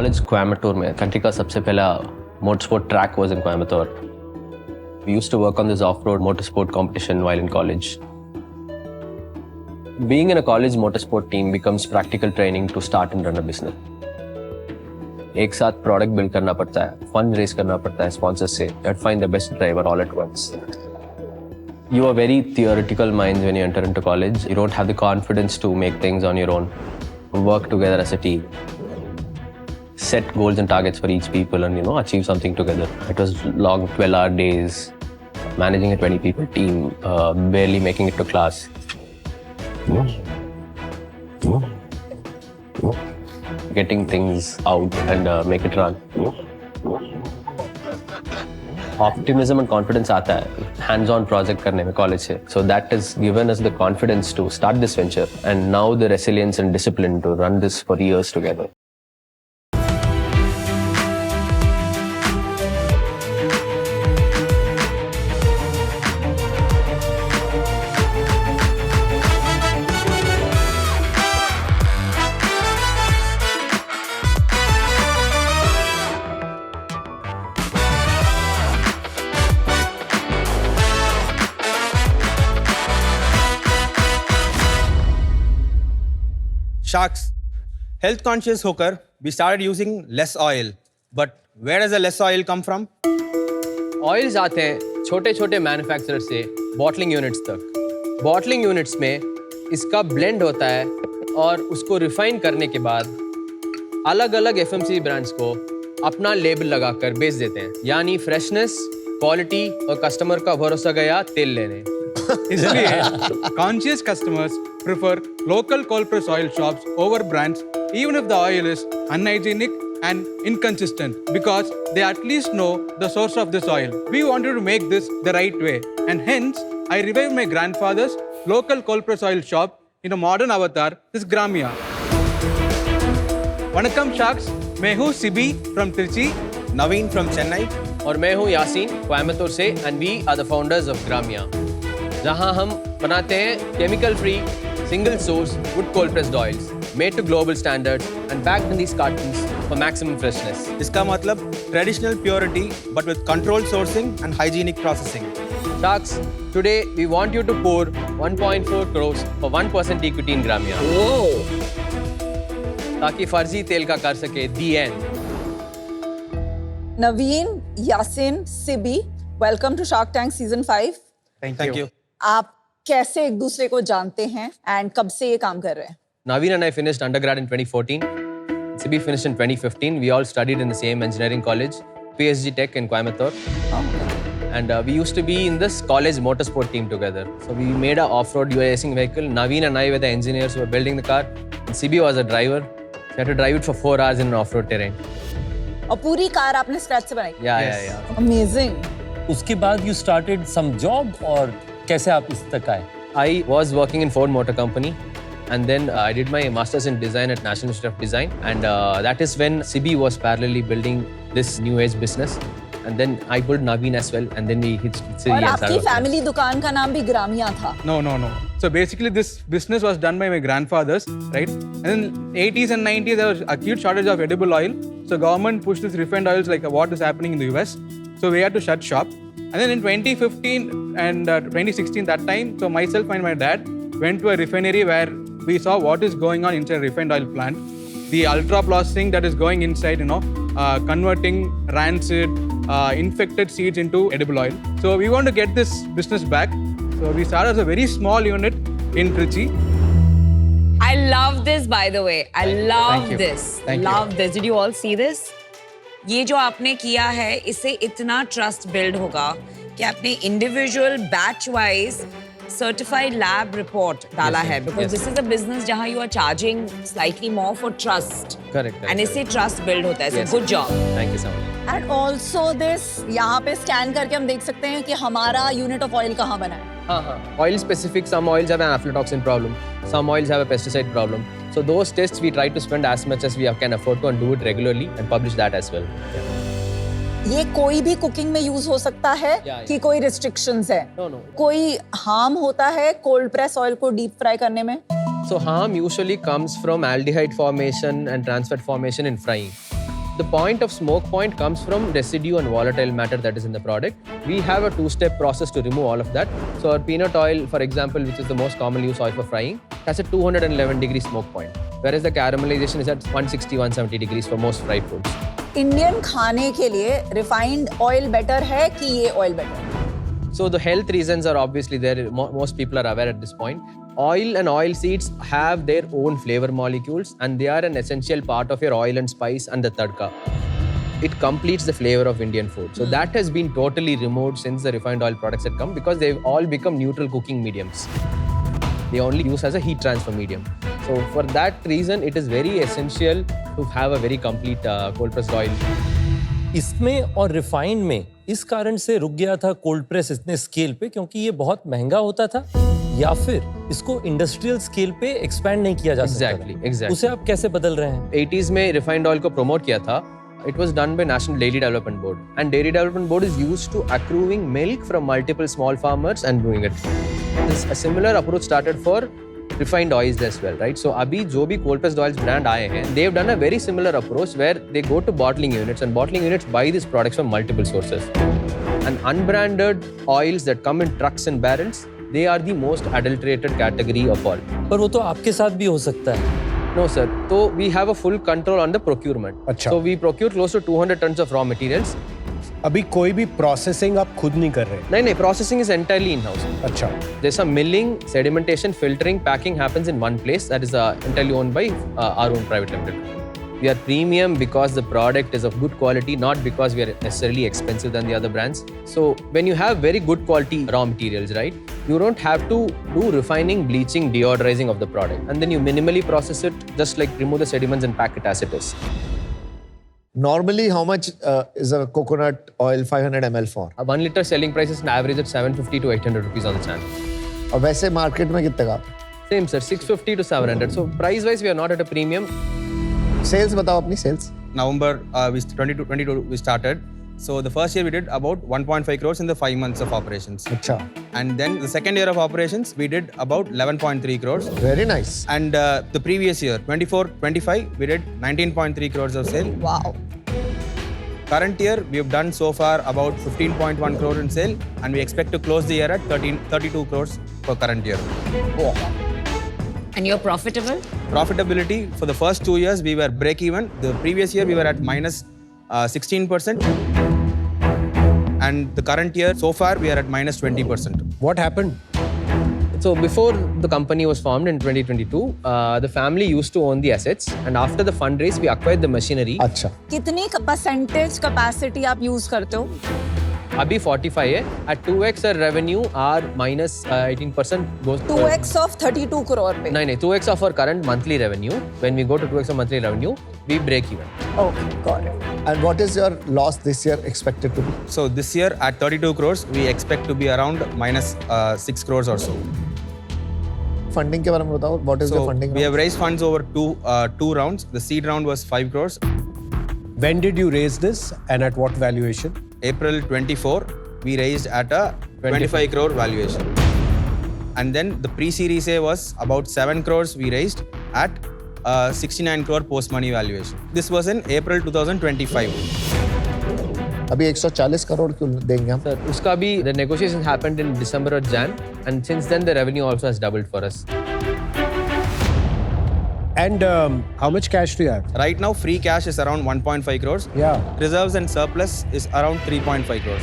College Coimbatore में country का सबसे पहला motorsport track was in Coimbatore. We used to work on this off-road motorsport competition while in college. Being in a college motorsport team becomes practical training to start and run a business. एक साथ product build करना पड़ता है, fund raise करना पड़ता है sponsor से, and find the best driver all at once. You are very theoretical minds when you enter into college. You don't have the confidence to make things on your own. Work together as a team. Set goals and targets for each people and achieve something together. It was long 12-hour days, managing a 20 people team, barely making it to class. Getting things out and make it run. Optimism and confidence आता है hands-on project करने में college से. So that has given us the confidence to start this venture and now the resilience and discipline to run this for years together. Sharks, health conscious होकर we started using less oil. But where does the less oil come from? Oils आते हैं छोटे छोटे manufacturer से bottling units तक. Bottling units में इसका blend होता है और उसको रिफाइन करने के बाद अलग अलग एफएमसीजी ब्रांड्स को अपना लेबल लगाकर बेच देते हैं. यानी फ्रेशनेस, क्वालिटी और कस्टमर का भरोसा गया तेल लेने. इसलिए conscious customers prefer local cold press oil shops over brands even if the oil is unhygienic and inconsistent because they at least know the source of this oil. We wanted to make this the right way and hence I revived my grandfather's local cold press oil shop in a modern avatar, this Gramia. Vanakkam Sharks, मैं हूँ Sibi from Trichy, Naveen from Chennai. और मैं हूँ यासीन कोयम्बटूर से and we are the founders of Gramiya, जहाँ हम बनाते हैं chemical free single source wood cold pressed oils made to global standards and packed in these cartons for maximum freshness. इसका मतलब traditional purity but with controlled sourcing and hygienic processing. Sharks, today we want you to pour 1.4 crores for 1% equity in Gramia. ताकि फर्जी तेल का कर सके the end. Naveen, Yasin, Sibi, welcome to shark tank season 5. Thank you. आप कैसे एक दूसरे को जानते हैं एंड कब से ये काम कर रहे हैं? Naveen and I finished undergrad in 2014. Sibi finished in 2015. We all studied in the same engineering college, PSG Tech in Coimbatore. And we used to be in this college motorsport team together. So we made an off-road racing vehicle. Naveen and I were the engineers who were building the car. And Sibi was a driver. She had to drive it for 4 hours in an off-road terrain. और पूरी car आपने scratch से बनाई? Yeah. Amazing. उसके बाद you started some job और कैसे आप इस तक आए? I was working in Ford Motor Company. And then I did my master's in design at National Institute of Design. And that is when Sibi was parallelly building this new age business. And then I pulled Naveen as well. And then we hit Sibi और and आपकी started. Family दुकान का नाम भी ग्रामिया था? No. So basically this business was done by my grandfathers, right? And in 80s and 90s there was acute shortage of edible oil. So government pushed this refined oils like what is happening in the US. So we had to shut shop. And then in 2015 and 2016 that time, so myself and my dad went to a refinery where we saw what is going on inside a refined oil plant. The ultra processing that is going inside, converting rancid, infected seeds into edible oil. So we want to get this business back. So we started as a very small unit in Trichy. I love this, by the way. I love you. this. Thank you. Love this. Did you all see this? ये जो आपने किया है, इससे इतना trust build होगा कि आपने individual batch wise certified lab report डाला है, because this is a business जहां you are charging slightly more for trust. Correct. And इससे ट्रस्ट बिल्ड होता है. So good job. Thank you so much. And also this, यहाँ पे scan करके हम देख सकते हैं कि हमारा यूनिट ऑफ ऑयल कहाँ बना है. Oil specific, some oils have an aflatoxin problem, some oils have a pesticide problem. So those tests we try to spend as much as we can afford to and do it regularly and publish that as well. ये कोई भी cooking में use हो सकता है कि कोई restrictions है? No. कोई हार्म होता है कोल्ड प्रेस ऑयल को डीप फ्राई करने में? So harm usually comes from aldehyde formation and trans fat formation in frying. The point of smoke point comes from residue and volatile matter that is in the product. We have a two-step process to remove all of that. So our peanut oil, for example, which is the most commonly used oil for frying, has a 211 degree smoke point, whereas the caramelization is at 160, 170 degrees for most fried foods. Indian खाने के लिए refined oil better है कि ये oil better है? So the health reasons are obviously there. Most people are aware at this point. Oil and oil seeds have their own flavor molecules and they are an essential part of your oil and spice and the tadka. It completes the flavor of Indian food. So that has been totally removed since the refined oil products had come because they've all become neutral cooking mediums. They only use as a heat transfer medium. So for that reason, it is very essential to have a very complete cold pressed oil. इसमें और refined में इस कारण से रुक गया था cold press इतने स्केल पे क्योंकि ये बहुत महंगा होता था, या फिर इसको इंडस्ट्रियल स्केल पे एक्सपैंड नहीं किया जा सकता? Exactly. उसे आप कैसे बदल रहे हैं? 80s में refined oil को promote किया था. It was done by National Dairy Development Board, and Dairy Development Board is used to accruing milk from multiple small farmers and doing it. A similar approach started for refined oils as well, right? So अभी जो भी cold pressed oils brand आए हैं, they've done a very similar approach where they go to bottling units and bottling units buy these products from multiple sources. And unbranded oils that come in trucks and barrels, they are the most adulterated category of all. पर वो तो आपके साथ भी हो सकता है. No sir, so we have a full control on the procurement. अच्छा. So we procure close to 200 tons of raw materials. अभी कोई भी प्रोसेसिंग आप खुद नहीं कर रहे? नहीं, processing is entirely in-house. अच्छा. There's some milling, sedimentation, filtering, packing happens in one place that is entirely owned by our own private limited. We are premium because the product is of good quality, not because we are necessarily expensive than the other brands. So when you have very good quality raw materials, right, you don't have to do refining, bleaching, deodorizing of the product. And then you minimally process it, just like remove the sediments and pack it as it is. Normally, how much is a coconut oil 500 ml for? A 1 liter selling price is an average of 750 to 800 rupees on the channel. और वैसे market में कितने का? Same sir, 650 to 700. So price wise, we are not at a premium. Sales बताओ अपनी sales. November 22 we started. So the first year we did about 1.5 crores in the 5 months of operations. अच्छा. And then the second year of operations we did about 11.3 crores. Very nice. And the previous year 24-25 we did 19.3 crores of sale. Wow. Current year we have done so far about 15.1 crore in sale and we expect to close the year at 32 crores for current year. And you're profitable? Profitability for the first 2 years we were break even. The previous year we were at minus 16%. And the current year so far we are at minus 20%. What happened? So before the company was formed in 2022, the family used to own the assets, and after the fundraise, we acquired the machinery. अच्छा. कितनी percentage capacity आप use करते हो? अभी 45 है. At 2x our revenue, our minus 18% goes. 2x of 32 crore पे. नहीं, 2x of our current monthly revenue. When we go to 2x of monthly revenue, we break even. Okay, got it. And what is your loss this year expected to be? So this year at 32 crores we expect to be around minus 6 crores or so. Funding के बारे में बताओ. What is the So funding? we have raised funds over two rounds. The seed round was 5 crores. When did you raise this and at what valuation? April 24, we raised at a 25 crore valuation. And then the pre-series A was about 7 crores we raised at 69 crore post-money valuation. This was in April 2025. अभी 140 करोड़ क्यों देंगे हम? Sir, उसका भी the negotiations happened in December or Jan, and since then the revenue also has doubled for us. And how much cash do you have? Right now, free cash is around 1.5 crores. Yeah. Reserves and surplus is around 3.5 crores.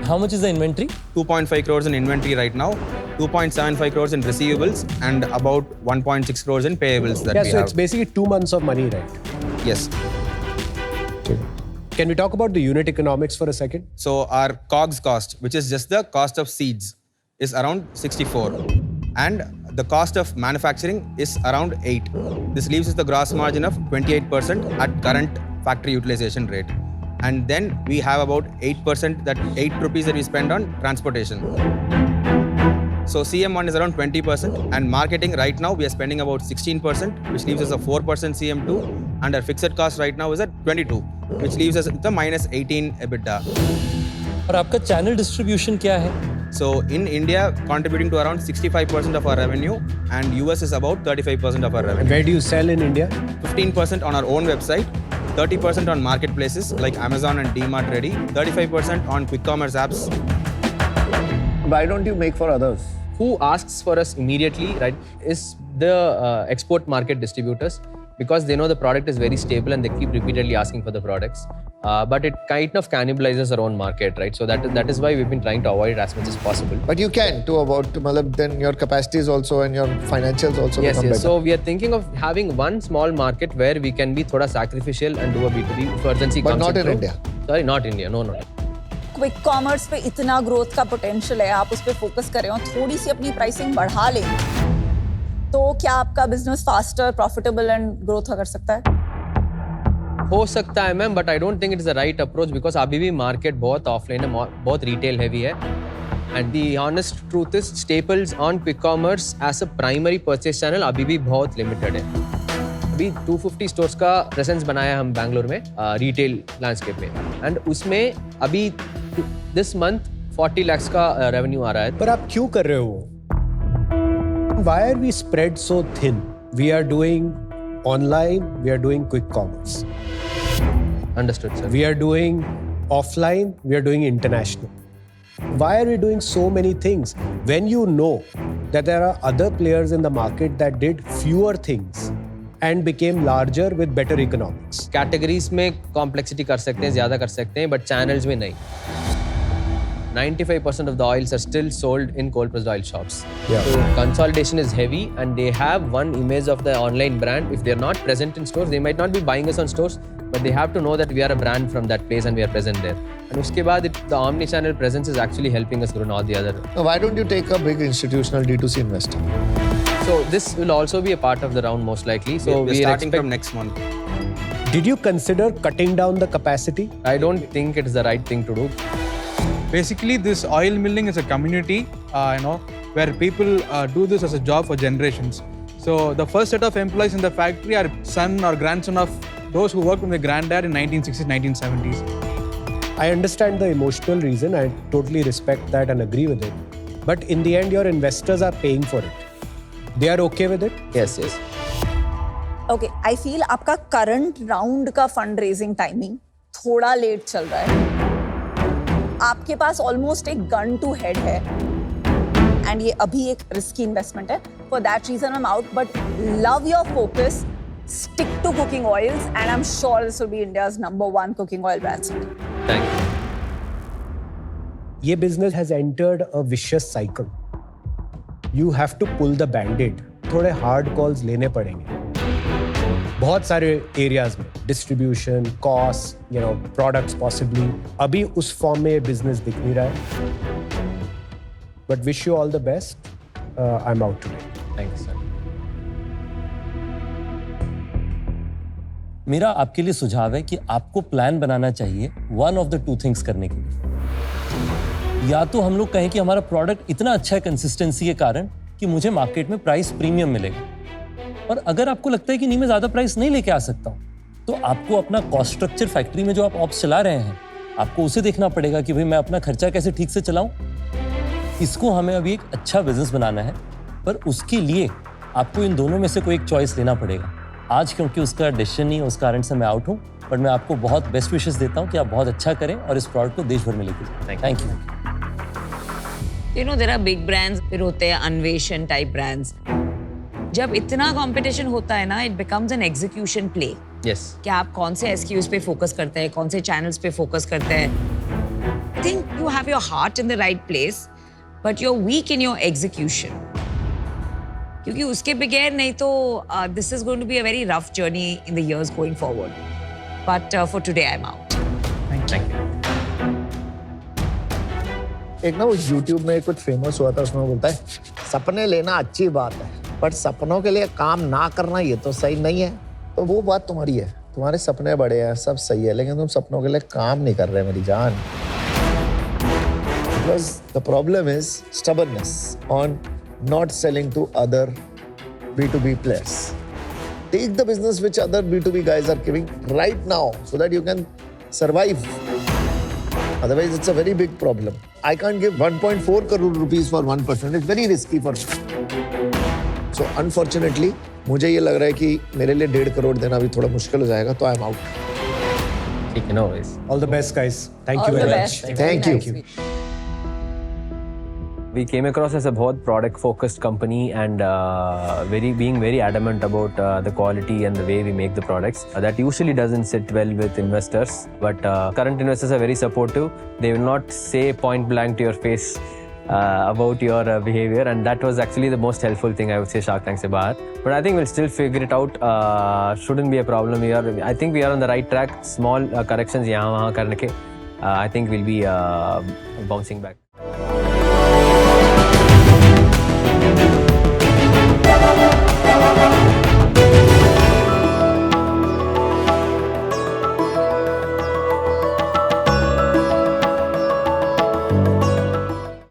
How much is the inventory? 2.5 crores in inventory right now, 2.75 crores in receivables, and about 1.6 crores in payables that Yeah, we so have. it's basically 2 months of money, right? Yes. Can we talk about the unit economics for a second? So our COGS cost, which is just the cost of seeds, is around 64. And the cost of manufacturing is around 8. This leaves us the gross margin of 28% at current factory utilization rate. And then we have about 8%, that 8 rupees that we spend on transportation. So CM1 is around 20%, and marketing right now we are spending about 16%, which leaves us a 4% CM2, and our fixed cost right now is at 22, which leaves us with a minus 18 EBITDA. और आपका channel distribution क्या है? So in India, contributing to around 65% of our revenue, and US is about 35% of our revenue. Where do you sell in India? 15% on our own website, 30% on marketplaces like Amazon and DMart Ready, 35% on quick commerce apps. Why don't you make for others? Who asks for us immediately, right, is the export market distributors, because they know the product is very stable and they keep repeatedly asking for the products. But it kind of cannibalizes our own market, right? So that is why we've been trying to avoid it as much as possible. But you can to about then your capacities also and your financials also Yes, become yes. better. So we are thinking of having one small market where we can be thoda sacrificial and do a B2B if urgency But comes not in through. India. Sorry, not India. No, no. Quick commerce पे इतना growth का potential है, आप उस पे focus करें और थोड़ी सी अपनी प्राइसिंग बढ़ा लें, तो क्या आपका business faster, profitable and growth कर सकता है? हो सकता है ma'am, but I don't think it is the right approach, because अभी भी मार्केट बहुत ऑफलाइन है, बहुत रिटेल हैवी है. And the honest truth is staples on quick commerce as a primary purchase channel अभी भी बहुत लिमिटेड है. अभी 250 स्टोर्स का प्रेजेंस बनाया हम बैंगलोर में रिटेल लैंडस्केप में, एंड उसमें अभी दिस मंथ 40 lakhs का रेवेन्यू आ रहा है. पर आप क्यों कर रहे हो? Why are we spread so thin? We are doing online, we are doing quick commerce. Understood, sir. We are doing offline, we are doing international. Why are we doing so many things when you know that there are other players in the market that did fewer things and became larger with better economics? Categories में complexity कर सकते हैं, ज्यादा कर सकते हैं, but channels में नहीं. 95% of the oils are still sold in cold pressed oil shops. Yeah. So consolidation is heavy, and they have one image of the online brand. If they're not present in stores, they might not be buying us on stores, but they have to know that we are a brand from that place and we are present there. And uske baad the omni-channel presence is actually helping us grow in all the other. Now, why don't you take a big institutional D2C investor? So this will also be a part of the round most likely. So we're we starting expect, from next month. Did you consider cutting down the capacity? I don't think it is the right thing to do. Basically, this oil milling is a community, where people do this as a job for generations. So the first set of employees in the factory are son or grandson of those who worked with their granddad in 1960s, 1970s. I understand the emotional reason. I totally respect that and agree with it. But in the end, your investors are paying for it. They are okay with it? Yes, yes. Okay, I feel आपका current round का fund raising timing थोड़ा late चल रहा है. आपके पास almost एक gun to head है एंड ये अभी एक रिस्की इन्वेस्टमेंट है. For that reason I am out, but love your focus, stick to cooking oils and I am sure this will be India's number 1 cooking oil brand. Thank you. ये business has entered a vicious cycle. You have to pull the band-aid. थोड़े hard calls लेने पड़ेंगे. बहुत सारे areas में distribution, cost, products possibly. अभी उस form में बिजनेस दिख नहीं रहा है. But wish you all the best. I am out today. Thank you, sir. मेरा आपके लिए सुझाव है कि आपको प्लान बनाना चाहिए one of the two things करने के लिए. या तो हम लोग कहें कि हमारा प्रोडक्ट इतना अच्छा है कंसिस्टेंसी के कारण कि मुझे मार्केट में प्राइस प्रीमियम मिलेगा, और अगर आपको लगता है कि नहीं मैं ज़्यादा प्राइस नहीं लेके आ सकता हूँ, तो आपको अपना कॉस्ट स्ट्रक्चर फैक्ट्री में जो आप ऑप्स चला रहे हैं, आपको उसे देखना पड़ेगा कि भाई मैं अपना खर्चा कैसे ठीक से चलाऊँ. इसको हमें अभी एक अच्छा बिजनेस बनाना है, पर उसके लिए आपको इन दोनों में से कोई एक चॉइस लेना पड़ेगा. आज क्योंकि उसका डिसीजन नहीं है, उस कारण से मैं आउट हूँ, बट मैं आपको बहुत बेस्ट विशेस देता हूँ कि आप बहुत अच्छा करें और इस प्रोडक्ट को देश भर में लेके जाएं. Thank you. there are big brands, फिर होते हैं अन्वेषण टाइप ब्रांड्स. जब इतना कंपटीशन होता है ना, it becomes N execution play. Yes. कि आप कौन से SKUs पे फोकस करते हैं, कौन से चैनल्स पे फोकस करते हैं. I think you have your heart in the right place, but you are weak in your execution. क्योंकि उसके बगैर नहीं तो this is going to be a very rough journey in the years going forward. But for today I am out. Thank you. एक ना वो YouTube में कुछ फेमस हुआ था, उसमें वो बोलता है सपने लेना अच्छी बात है, पर सपनों के लिए काम ना करना ये तो सही नहीं है. तो वो बात तुम्हारी है, तुम्हारे सपने बड़े हैं, सब सही है, लेकिन तुम सपनों के लिए काम नहीं कर रहे मेरी जान. Because the problem is stubbornness on not selling to other B2B players. Take the business which other B2B guys are giving right now so that you can survive. Otherwise, it's a very big problem. I can't give 1.4 crore rupees for 1%. It's very risky for me. So unfortunately, मुझे ये लग रहा है कि मेरे लिए 1.5 करोड़ देना भी थोड़ा मुश्किल हो जाएगा, तो आई एम आउट. ठीक है, no worries. All the best, guys. Thank All you the very best. much. Thank you. Sweet. We came across as a बहुत product focused company and being very adamant about the quality and the way we make the products. That usually doesn't sit well with investors, but current investors are very supportive. They will not say point blank to your face about your behavior, and that was actually the most helpful thing I would say Shark Tank se bahar. But I think we'll still figure it out. Shouldn't be a problem here. I think we are on the right track. Small corrections yahan wahan karne ke I think we'll be bouncing back.